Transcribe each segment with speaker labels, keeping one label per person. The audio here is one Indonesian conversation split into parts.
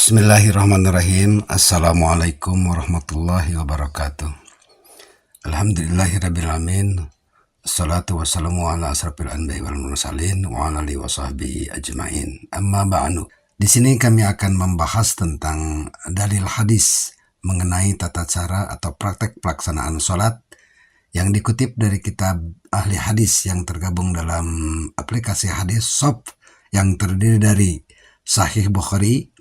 Speaker 1: Bismillahirrahmanirrahim. Assalamualaikum warahmatullahi wabarakatuh. Alhamdulillahirrabbilalamin. Assalatu wassalamu ala asrafil anbiya'i wal mursalin wa ala alihi wa sahbihi ajma'in. Amma ba'du. Di sini kami akan membahas tentang dalil hadis mengenai tata cara atau praktek pelaksanaan sholat yang dikutip dari kitab ahli hadis yang tergabung dalam aplikasi hadis Shop yang terdiri dari Sahih Bukhari,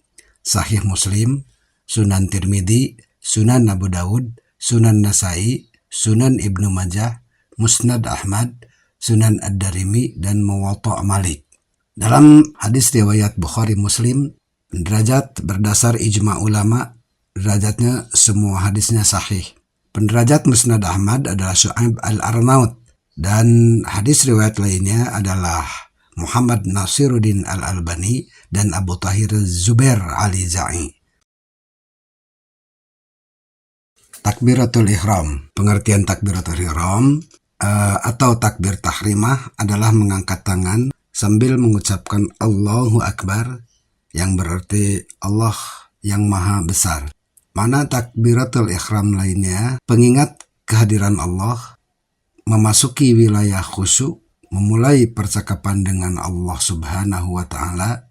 Speaker 1: Sahih Muslim, Sunan Tirmidzi, Sunan Abu Dawud, Sunan Nasai, Sunan Ibnu Majah, Musnad Ahmad, Sunan Ad-Darimi, dan Muwatta' Malik. Dalam hadis riwayat Bukhari Muslim, derajat berdasar ijma' ulama, derajatnya semua hadisnya sahih. Penderajat Musnad Ahmad adalah Syu'aib Al-Arnaud, dan hadis riwayat lainnya adalah Muhammad Nasiruddin Al-Albani dan Abu Tahir Zubair Al-Za'i. Takbiratul Ihram. Pengertian takbiratul ihram atau takbir tahrimah adalah mengangkat tangan sambil mengucapkan Allahu Akbar, yang berarti Allah yang Maha Besar. Mana takbiratul ihram lainnya, pengingat kehadiran Allah, memasuki wilayah khusyuk, memulai percakapan dengan Allah Subhanahu wa Ta'ala,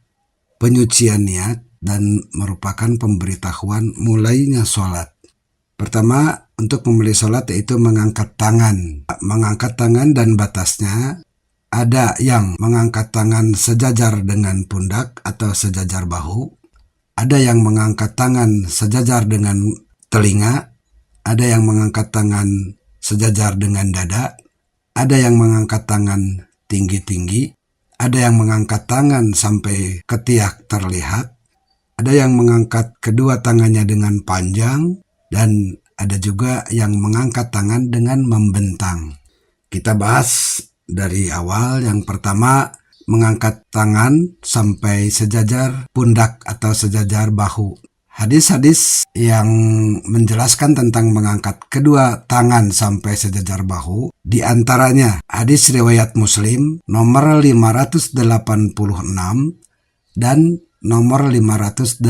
Speaker 1: penyucian niat, dan merupakan pemberitahuan mulainya sholat. Pertama, untuk memulai sholat yaitu mengangkat tangan. Mengangkat tangan dan batasnya, ada yang mengangkat tangan sejajar dengan pundak atau sejajar bahu, ada yang mengangkat tangan sejajar dengan telinga, ada yang mengangkat tangan sejajar dengan dada, ada yang mengangkat tangan tinggi-tinggi, ada yang mengangkat tangan sampai ketiak terlihat, ada yang mengangkat kedua tangannya dengan panjang, dan ada juga yang mengangkat tangan dengan membentang. Kita bahas dari awal. Yang pertama, mengangkat tangan sampai sejajar pundak atau sejajar bahu. Hadis-hadis yang menjelaskan tentang mengangkat kedua tangan sampai sejajar bahu, di antaranya hadis riwayat Muslim nomor 586 dan nomor 587.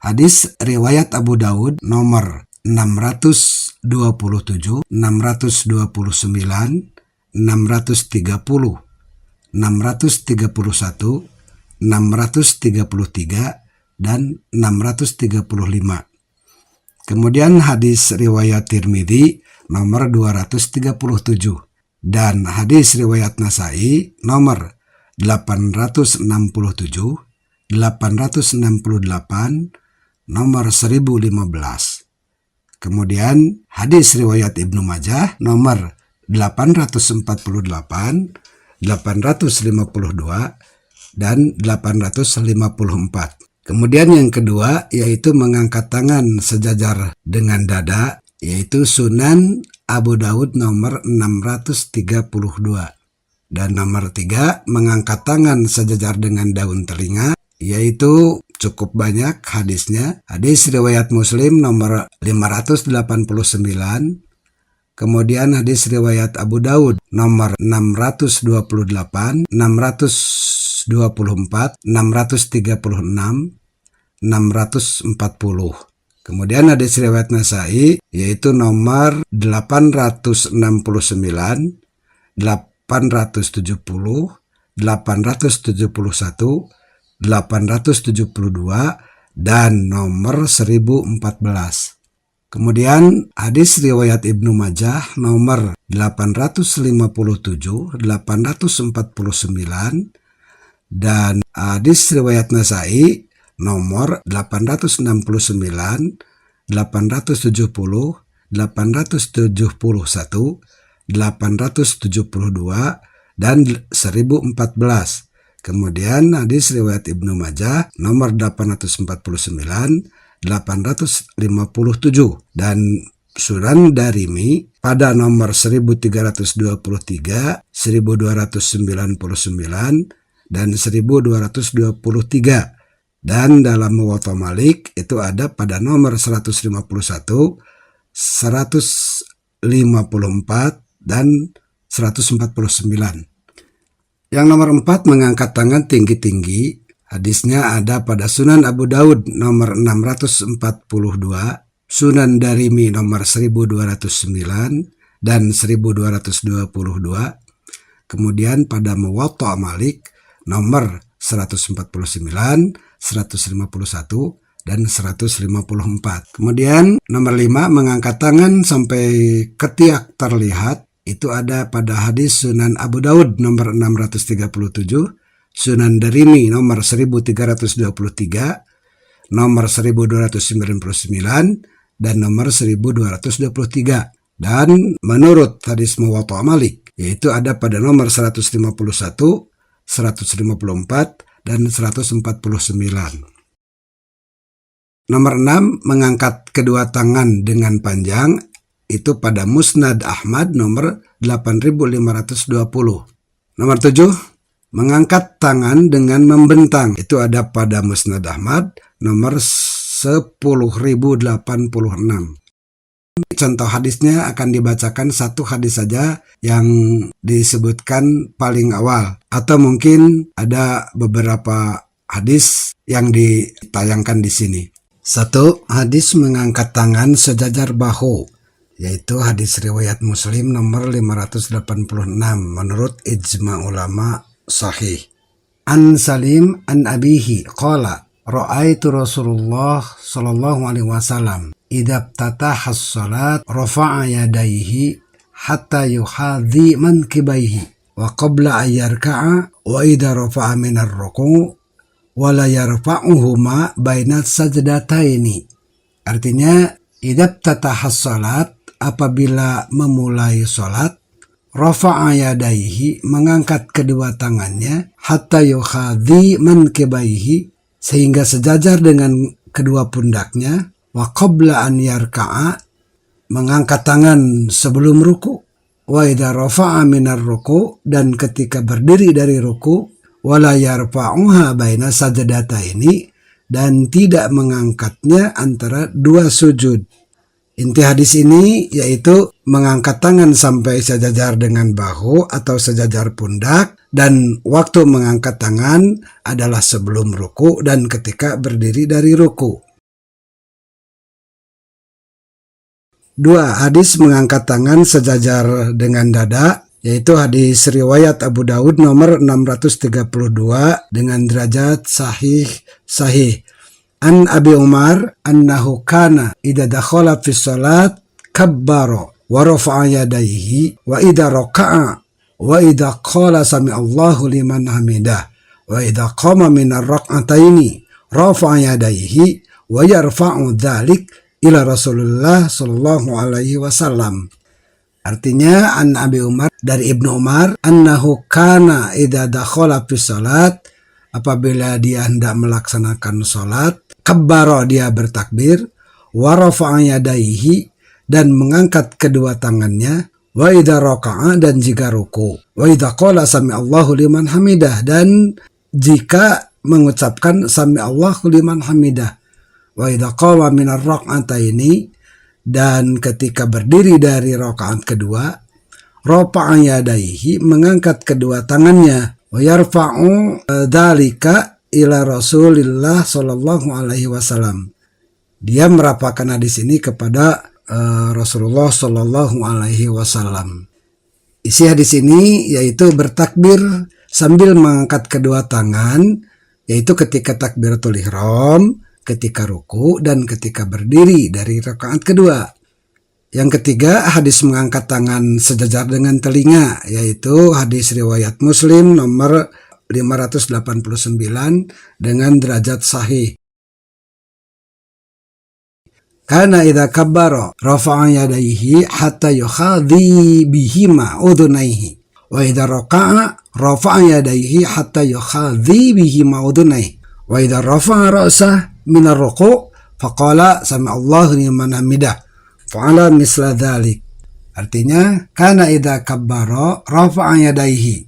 Speaker 1: Hadis riwayat Abu Dawud nomor 627, 629, 630, 631, 633, dan 635. Kemudian hadis riwayat Tirmidzi nomor 237 dan hadis riwayat Nasai nomor 867, 868, nomor 1015. Kemudian hadis riwayat Ibnu Majah nomor 848, 852, dan 854. Kemudian yang kedua yaitu mengangkat tangan sejajar dengan dada, yaitu Sunan Abu Dawud nomor 632. Dan nomor 3, mengangkat tangan sejajar dengan daun telinga, yaitu cukup banyak hadisnya. Hadis riwayat Muslim nomor 589, kemudian hadis riwayat Abu Dawud nomor 628, 624, 636, 640. Kemudian hadis riwayat Nasai yaitu nomor 869, 870, 871, 872, dan nomor 1014. Kemudian hadis riwayat Ibnu Majah nomor 857, 849, dan hadis riwayat Nasai nomor 869, 870, 871, 872, dan 1014. Kemudian hadis riwayat Ibnu Majah nomor 849, 857, dan Sunan Darimi pada nomor 1323, 1299, dan 1223. Dan dalam Muwatta' Malik itu ada pada nomor 151, 154, dan 149. Yang nomor 4, mengangkat tangan tinggi-tinggi. Hadisnya ada pada Sunan Abu Daud nomor 642, Sunan Darimi nomor 1209 dan 1222, kemudian pada Muwatta Malik nomor 149, 151, dan 154. Kemudian nomor 5, mengangkat tangan sampai ketiak terlihat, itu ada pada hadis Sunan Abu Daud nomor 637, Sunan Darimi nomor 1323, nomor 1299, dan nomor 1223. Dan menurut hadis Muwatta Malik, yaitu ada pada nomor 151, 154, dan 149. Nomor 6, mengangkat kedua tangan dengan panjang, itu pada Musnad Ahmad nomor 8520. Nomor 7, mengangkat tangan dengan membentang, itu ada pada Musnad Ahmad nomor 10.086. Contoh hadisnya akan dibacakan satu hadis saja yang disebutkan paling awal, atau mungkin ada beberapa hadis yang ditayangkan di sini. 1. Hadis mengangkat tangan sejajar bahu, yaitu hadis riwayat Muslim nomor 586 menurut ijma ulama sahih. An Salim an abihi qala ra'aitu Rasulullah sallallahu alaihi wasallam idza ftataha as-salat rafa'a yadayhi hatta yuhadhi mankibaihi wa qabla an yarka'a wa idza rafa'a min ar-ruku' wa la yarfa'uhuma baina sajdataini. Artinya, idza ftataha as-salat, apabila memulai salat, rafa'a yadayhi, mengangkat kedua tangannya, hatta yuhadhi mankibaihi, sehingga sejajar dengan kedua pundaknya, wa qabla an yarka'a, mengangkat tangan sebelum ruku, wa idza rafa'a minar ruku, dan ketika berdiri dari ruku, wala yarfa'uha baina sajdataini, dan tidak mengangkatnya antara dua sujud. Inti hadis ini yaitu mengangkat tangan sampai sejajar dengan bahu atau sejajar pundak, dan waktu mengangkat tangan adalah sebelum ruku dan ketika berdiri dari ruku. 2. Hadis mengangkat tangan sejajar dengan dada, yaitu hadis riwayat Abu Daud nomor 632 dengan derajat sahih. An Abi Umar annahu kana idza dakhala fi shalat kabbara wa rafa'a yadayhi wa idza raka'a wa idza qala sami Allahu liman hamidah wa idza qama min ar-rak'ataini rafa'a yadayhi wa yarfa'u dzalik ila Rasulullah sallallahu alaihi wasallam. Artinya, an Abi Umar, dari Ibnu Umar, annahu kana idza dakhala fi salat, apabila dia hendak melaksanakan salat, kabbara, dia bertakbir, wa rafa'a yadayhi, dan mengangkat kedua tangannya, wa idza raka'a, dan jika ruku, wa idza qala sami Allahu liman hamidah, dan jika mengucapkan sami Allahu liman hamidah, wa idza qama min ar-rak'ataini, dan ketika berdiri dari rakaat kedua, rafa'a yadayhi, mengangkat kedua tangannya, wa yarfa'u dzalika ila Rasulillah sallallahu alaihi wasallam. Dia merapakan hadis ini kepada Rasulullah sallallahu alaihi wasallam. Isi hadis ini yaitu bertakbir sambil mengangkat kedua tangan, yaitu ketika takbiratul ihram, ketika ruku, dan ketika berdiri dari rakaat kedua. Yang ketiga, hadis mengangkat tangan sejajar dengan telinga, yaitu hadis riwayat Muslim nomor 589 dengan derajat sahih. Kana idza kabbara rafa'a yadayhi hatta yukhadhi bihima udhunayhi wa idza raka'a rafa'a yadayhi hatta yukhadhi bihima udhunayhi wa idza rafa'a ra'sah min ar-ruku' faqala sami Allahu liman hamidah fa'ala misla dzalik. Artinya, kana idza kabbara rafa'a yadayhi,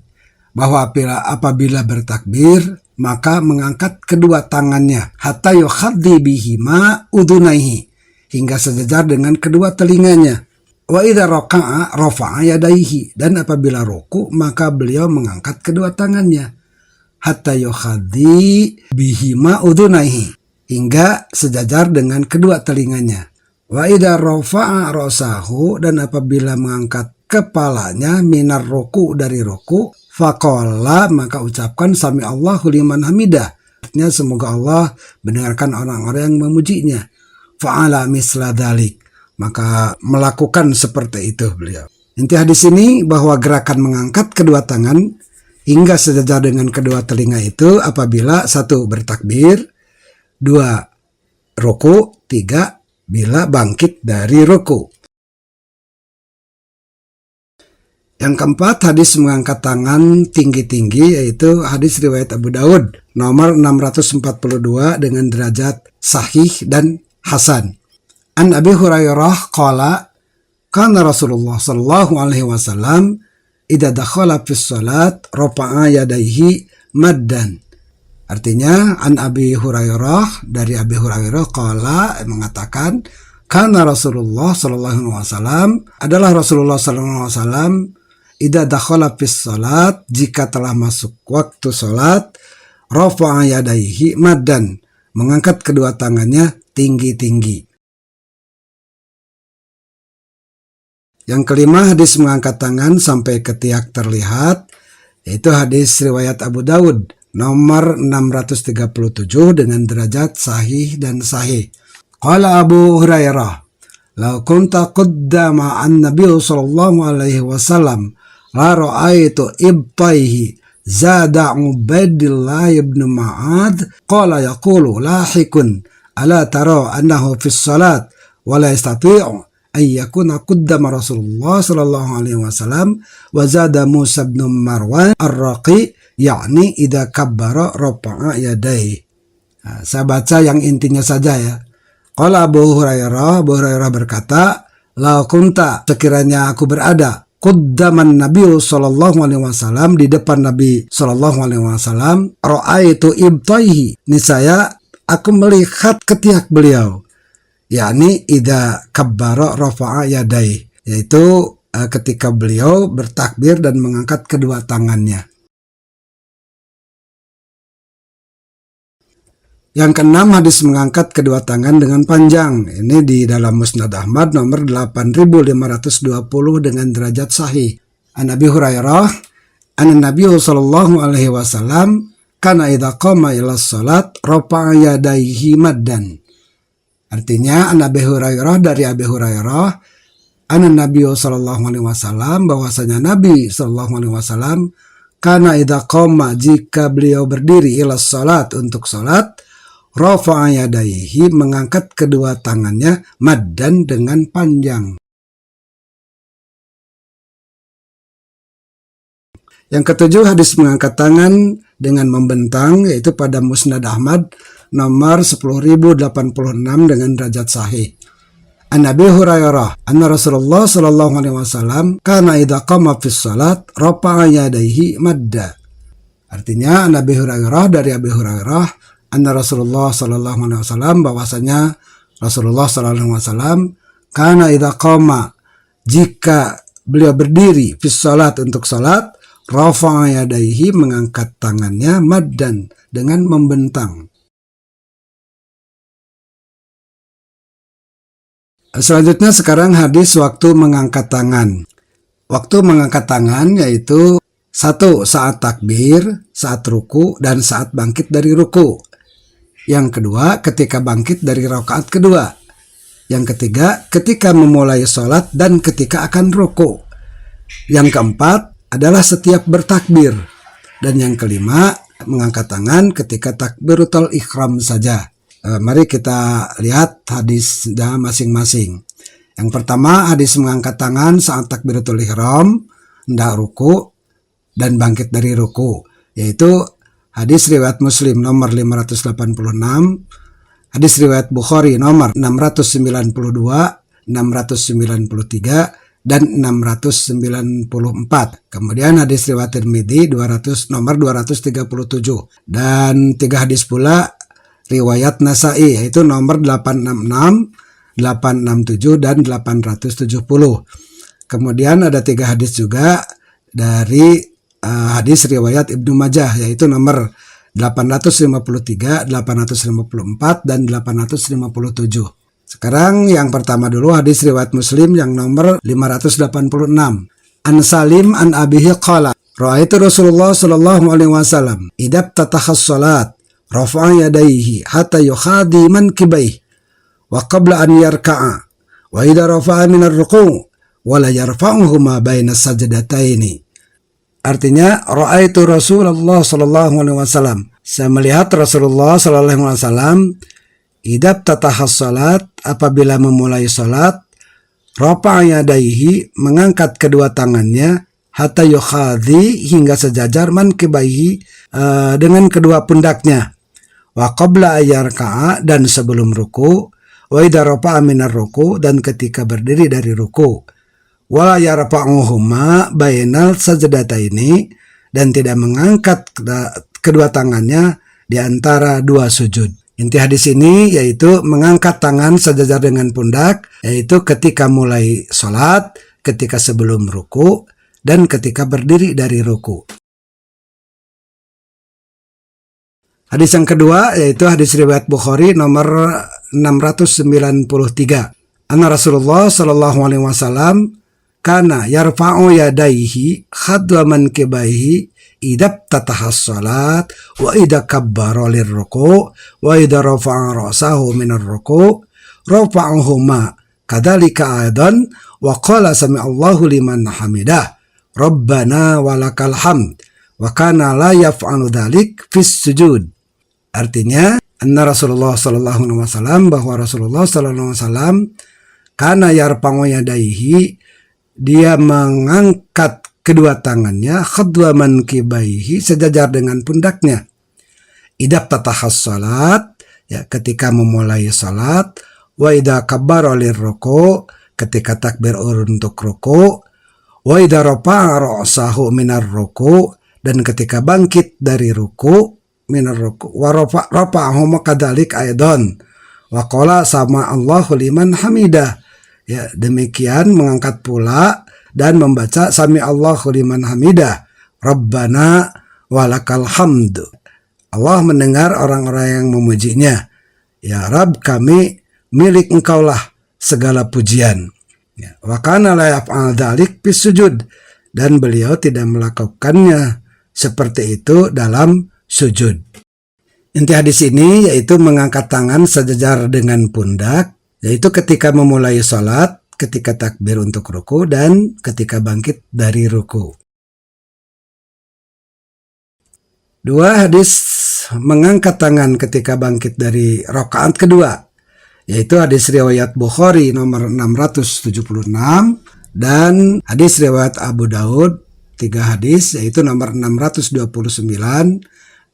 Speaker 1: bahwa apabila bertakbir maka mengangkat kedua tangannya, hatta yukhadhi bihima udhunayhi, hingga sejajar dengan kedua telinganya. Wa idza raka'a rafa'a yadayhi, dan apabila ruku maka beliau mengangkat kedua tangannya. hatta yukhadhi bihima udhunaihi, hingga sejajar dengan kedua telinganya. Wa idza rafa'a rasahu, dan apabila mengangkat kepalanya, minar ruku, dari ruku, faqala, maka ucapkan sami Allahu liman hamidah, artinya semoga Allah mendengarkan orang-orang yang memujinya. Fa'ala misla dzalik, maka melakukan seperti itu beliau. Inti hadis ini bahwa gerakan mengangkat kedua tangan hingga sejajar dengan kedua telinga itu apabila 1. bertakbir, 2. ruku, 3. bila bangkit dari ruku. Yang keempat, hadis mengangkat tangan tinggi-tinggi, yaitu hadis riwayat Abu Daud nomor 642 dengan derajat sahih dan hasan. An Abi Hurairah qala kana Rasulullah sallallahu alaihi wasallam idza dakhala fis salat rafa'a yadayhi maddan. Artinya an Abi Hurairah, dari Abi Hurairah qala, mengatakan kana Rasulullah sallallahu alaihi wasallam, adalah Rasulullah sallallahu alaihi wasallam, idza dakhala fis salat, jika telah masuk waktu salat, rafa'a yadayhi maddan, mengangkat kedua tangannya tinggi-tinggi. Yang kelima, hadis mengangkat tangan sampai ketiak terlihat, yaitu hadis riwayat Abu Daud nomor 637 dengan derajat sahih dan sahih. Qala Abu Hurairah, "Lau kunta qaddama an-nabiy sallallahu alaihi wasallam la ra'aitu ibtaihi zada Ubaidillah ibn Ma'ad qala yaqulu lahikun ala tara annahu fis salat wa la yastati'u an yakuna qaddama Rasulullah sallallahu alaihi wasallam wa zada Musa bin Marwan ar-Raqi yakni idza kabbara rafa'a yadayhi." Saya baca yang intinya saja ya. Qala Abu Hurairah berkata, "La kunta, sekiranya aku berada, quddaman Nabi sallallahu alaihi wasallam, di depan Nabi sallallahu alaihi wasallam, ra'aitu ibtaihi, niscaya aku melihat ketiak beliau, yakni idza kabbara rafa'a yadayhi, yaitu ketika beliau bertakbir dan mengangkat kedua tangannya." Yang keenam, hadis mengangkat kedua tangan dengan panjang. Ini di dalam Musnad Ahmad nomor 8520 dengan derajat sahih. An Abi Hurairah, an Nabi sallallahu alaihi wasallam, kana idza qama ila shalat rafa'a yadayhi maddan. Artinya, an Abi Hurairah, dari Abi Hurairah, an Nabi sallallahu alaihi wasallam, bahwasanya Nabi sallallahu alaihi wasallam, kana idza qama, jika beliau berdiri, ila shalat, untuk salat, rafa'a yadayhi, mengangkat kedua tangannya, maddan, dengan panjang. Yang ketujuh, hadis mengangkat tangan dengan membentang, yaitu pada Musnad Ahmad nomor 10.086 dengan derajat sahih. An Abi Hurairah, anna Rasulullah sallallahu alaihi wasallam, kana idza qama fis salat rafa'a yadayhi madda. Artinya, an Abi Hurairah, dari Abi Hurairah, anna Rasulullah sallallahu alaihi wasallam, bahwasanya Rasulullah sallallahu alaihi wasallam, kana idza qama, jika beliau berdiri, fis salat, untuk salat, rafa'a yadayhi, mengangkat tangannya, maddan, dengan membentang. Selanjutnya sekarang hadis waktu mengangkat tangan. Waktu mengangkat tangan yaitu 1. saat takbir, saat ruku, dan saat bangkit dari ruku. Yang kedua, ketika bangkit dari rakaat kedua. Yang ketiga, ketika memulai sholat dan ketika akan ruku. Yang keempat adalah setiap bertakbir. Dan yang kelima, mengangkat tangan ketika takbiratul ihram saja. Mari kita lihat hadisnya masing-masing. Yang pertama, hadis mengangkat tangan saat takbiratul ihram, hendak ruku, dan bangkit dari ruku, yaitu hadis riwayat Muslim nomor 586, hadis riwayat Bukhari nomor 692, 693, dan 694. Kemudian hadis riwayat Tirmidzi nomor 237, dan 3 hadis pula riwayat Nasa'i, yaitu nomor 866, 867, dan 870. Kemudian ada 3 hadis juga dari hadis riwayat Ibnu Majah, yaitu nomor 853, 854, dan 857. Sekarang yang pertama dulu hadis riwayat Muslim yang nomor 586. An Salim an Abihi qala ra'aitu Rasulullah sallallahu alaihi wasallam idab tatahas salat rafa'a yadayhi hatta yukhadi mankibaihi wa qabla an yarka'a wa idza rafa'a min ar-ruku' wa la yarfa'uhuma baina sajdataini. Artinya, ra'aitu Rasulullah sallallahu alaihi wasallam. Saya melihat Rasulullah sallallahu alaihi wasallam idab tatahas salat, apabila memulai salat, rafa'a yadaihi, mengangkat kedua tangannya, hatta yukhadhi, hingga sejajar mankibaihi, dengan kedua pundaknya, wa qabla ayyarka'a, dan sebelum ruku, wa idza rafa'a minar ruku, dan ketika berdiri dari ruku, wala yarfa'uhuma bainal sajdataini, dan tidak mengangkat kedua tangannya di antara dua sujud. Inti hadis ini yaitu mengangkat tangan sejajar dengan pundak, yaitu ketika mulai sholat, ketika sebelum ruku, dan ketika berdiri dari ruku. Hadis yang kedua yaitu hadis riwayat Bukhari nomor 693. Anna Rasulullah sallallahu alaihi wasallam kana yarfa'u yadaihi khadwa mankibaihi idab tatahas salat wa idza kabbara lirruku wa idza rafa'a ra'sahu minar ruku rafa'uhuma kadzalika aidan wa qala sami'allahu liman hamidah rabbana walakal hamd wa kana la yaf'alu dzalik fis sujud. Artinya, anna Rasulullah sallallahu alaihi wasallam, bahwa Rasulullah sallallahu alaihi wasallam kana yarfa'u yadaihi, dia mengangkat kedua tangannya, khadwa mankibaihi, sejajar dengan pundaknya, idab tatahas salat, ya, ketika memulai salat, wa idza kabbara lirruku, ketika takbir untuk ruku, wa idza rafa'a ra'sahu minar ruku, dan ketika bangkit dari ruku, minar ruku, wa rafa'ahu kadzalik aidan, wa qala sama Allahu liman hamidah. Ya, demikian mengangkat pula dan membaca sami Allahu liman hamidah, Rabbana walakal hamd. Allah mendengar orang-orang yang memujinya. Ya Rabb, kami milik Engkaulah segala pujian. Ya, wa kana la yaf'al dzalik bis sujud, dan beliau tidak melakukannya seperti itu dalam sujud. Inti hadis ini yaitu mengangkat tangan sejajar dengan pundak, yaitu ketika memulai salat, ketika takbir untuk ruku, dan ketika bangkit dari ruku. Dua hadis mengangkat tangan ketika bangkit dari rakaat kedua, yaitu hadis riwayat Bukhari nomor 676 dan hadis riwayat Abu Daud, 3 hadis, yaitu nomor 629,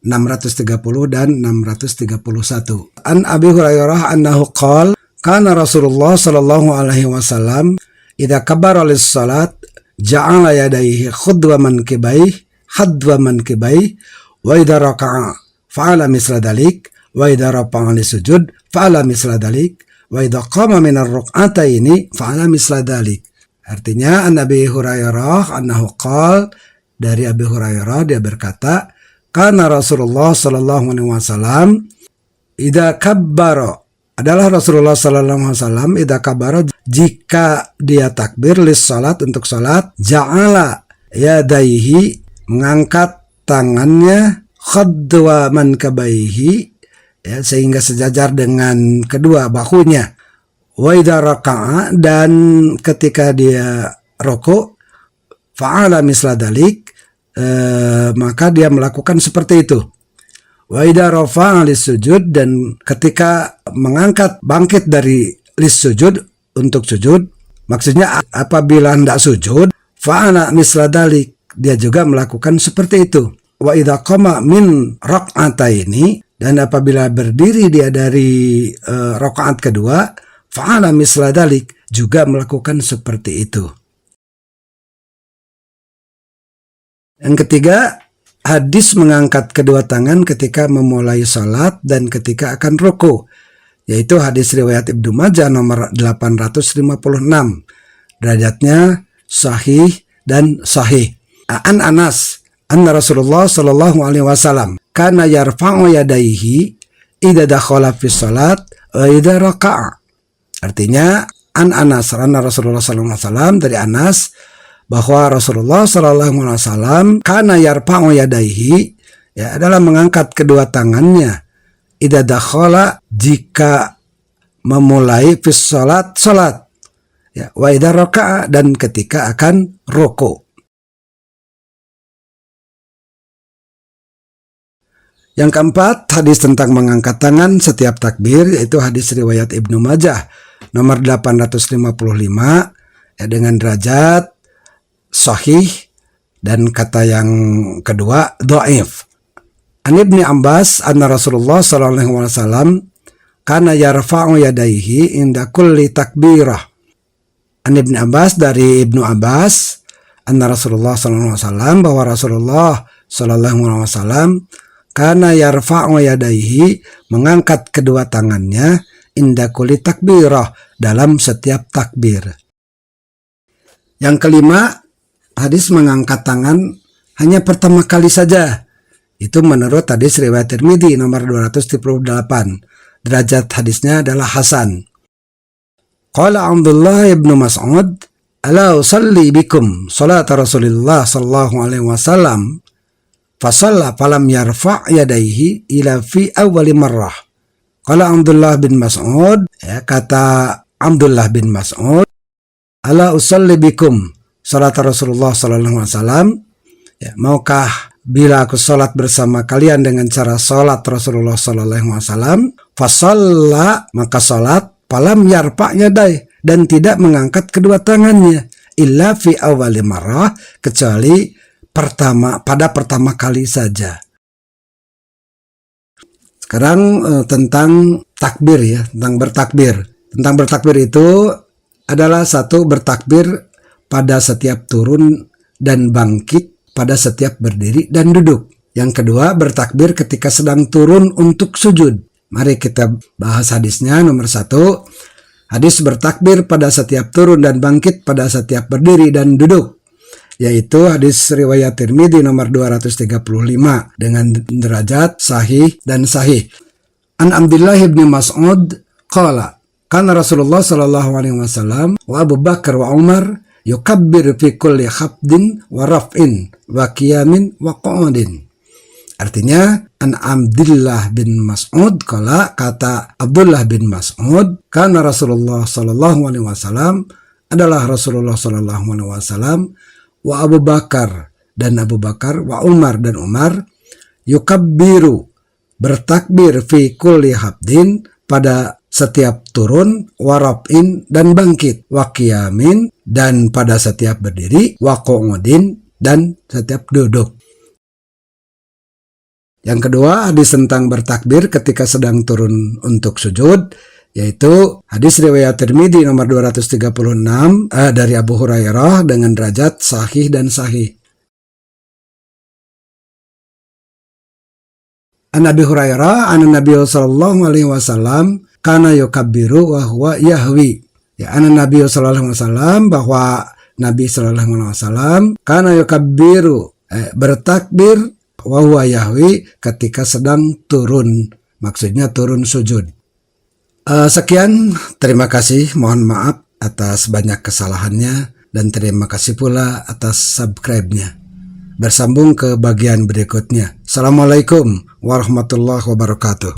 Speaker 1: 630, dan 631. An Abi Hurairah annahu qala kana Rasulullah sallallahu alaihi wasallam idza kabbara lis-salat ja'ala yadayhi khudwa mankibaihi hadwa mankibaihi wa idza raka'a fa'ala misla dzalik wa idza rafa'a lis-sujud fa'ala misla dzalik wa idza qama min ar-ruk'ataini fa'ala misla dzalik. Artinya Nabi Hurairah annahu qala, dari Abi Hurairah dia berkata, kana Rasulullah sallallahu alaihi wasallam idza kabbara, adalah Rasulullah sallallahu alaihi wasallam idza kabbara, jika dia takbir lis salat, untuk salat, ja'ala yadaihi, mengangkat tangannya, khadwa mankabaihi, ya, sehingga sejajar dengan kedua bahunya, wa idza raka'a, dan ketika dia rukuk, fa'ala misla dalik, maka dia melakukan seperti itu. Wa idza rafa'a lis-sujud, dan ketika mengangkat bangkit dari lis-sujud, untuk sujud, maksudnya apabila hendak sujud, fa'ala misla dalik, dia juga melakukan seperti itu. Wa idza qama min rak'ataini, dan apabila berdiri dia dari rakaat kedua, fa'ala misla dalik, juga melakukan seperti itu. Yang ketiga, hadis mengangkat kedua tangan ketika memulai salat dan ketika akan ruku, yaitu hadis riwayat Ibnu Majah nomor 856. Derajatnya sahih dan sahih. An Anas anna Rasulullah sallallahu alaihi wasallam kana yarfa'u yadayhi idza dakhala fi shalat wa idza raka'a. Artinya an Anas, anna Rasulullah sallallahu alaihi wasallam, dari Anas bahwa Rasulullah sallallahu alaihi wasallam kana yarfa'u yadayhi, ya, adalah mengangkat kedua tangannya, idza dakhala, jika memulai fi salat, ya, wa idza raka'a, dan ketika akan ruku. Yang keempat, hadis tentang mengangkat tangan setiap takbir, yaitu hadis riwayat Ibnu Majah nomor 855, ya, dengan derajat sahih, dan kata yang kedua dhaif. An Ibnu Abbas anna Rasulullah sallallahu alaihi wasallam kana yarfa'u yadayhi inda kulli takbirah. An Ibnu Abbas, dari Ibnu Abbas, anna Rasulullah sallallahu alaihi wasallam, bahwa Rasulullah sallallahu alaihi wasallam kana yarfa'u yadayhi, mengangkat kedua tangannya, inda kulli takbirah, dalam setiap takbir. Yang kelima, hadis mengangkat tangan hanya pertama kali saja. Itu menurut hadis riwayat Tirmidzi nomor 238. Derajat hadisnya adalah hasan. Qala Abdullah ibn Mas'ud, ala usalli bikum salat Rasulullah sallallahu alaihi wasallam, fasalla falam yarfa' yadayhi ila fi awwali marrah. Qala Abdullah bin Mas'ud, ya, kata Abdullah bin Mas'ud, ala usalli bikum salat Rasulullah sallallahu alaihi wasallam, ya, maukah bila aku salat bersama kalian dengan cara salat Rasulullah sallallahu alaihi wasallam, fasalla, maka salat, falam yarfa' yadayhi, dan tidak mengangkat kedua tangannya, illa fi awwali marrah, kecuali pada pertama kali saja. Sekarang tentang takbir, ya, tentang bertakbir. Tentang bertakbir itu adalah satu, bertakbir pada setiap turun dan bangkit, pada setiap berdiri dan duduk. Yang kedua, bertakbir ketika sedang turun untuk sujud. Mari kita bahas hadisnya. Nomor 1, hadis bertakbir pada setiap turun dan bangkit, pada setiap berdiri dan duduk, yaitu hadis riwayat Tirmidzi nomor 235 dengan derajat sahih dan sahih. An Abdullah bin Mas'ud qala kana Rasulullah sallallahu alaihi wasallam wa Abu Bakar wa Umar yukabbir fi kulli khafdin wa raf'in wa qiyamin wa qu'udin. Artinya, an Abdullah bin Mas'ud qala, kata Abdullah bin Mas'ud, kana Rasulullah sallallahu alaihi wasallam, adalah Rasulullah sallallahu alaihi wasallam, wa Abu Bakar, dan Abu Bakar, wa Umar, dan Umar, yukabbiru, bertakbir, fi kulli habdin, pada setiap turun, warafin, dan bangkit, wa qiyamin, dan pada setiap berdiri, wa qu'udin, dan setiap duduk. Yang kedua, hadis tentang bertakbir ketika sedang turun untuk sujud, yaitu hadis riwayat Tirmidzi nomor 236 dari Abu Hurairah dengan derajat sahih dan sahih. An Abi Hurairah an Nabi sallallahu alaihi wasallam kana yukabbiru wa huwa yahwi. Ya, an Nabi sallallahu alaihi wasallam, bahwa Nabi sallallahu alaihi wasallam kana yukabbiru, bertakbir, wa huwa yahwi, ketika sedang turun, maksudnya turun sujud. Sekian, terima kasih, mohon maaf atas banyak kesalahannya, dan terima kasih pula atas subscribe-nya. Bersambung ke bagian berikutnya. Assalamualaikum warahmatullahi wabarakatuh.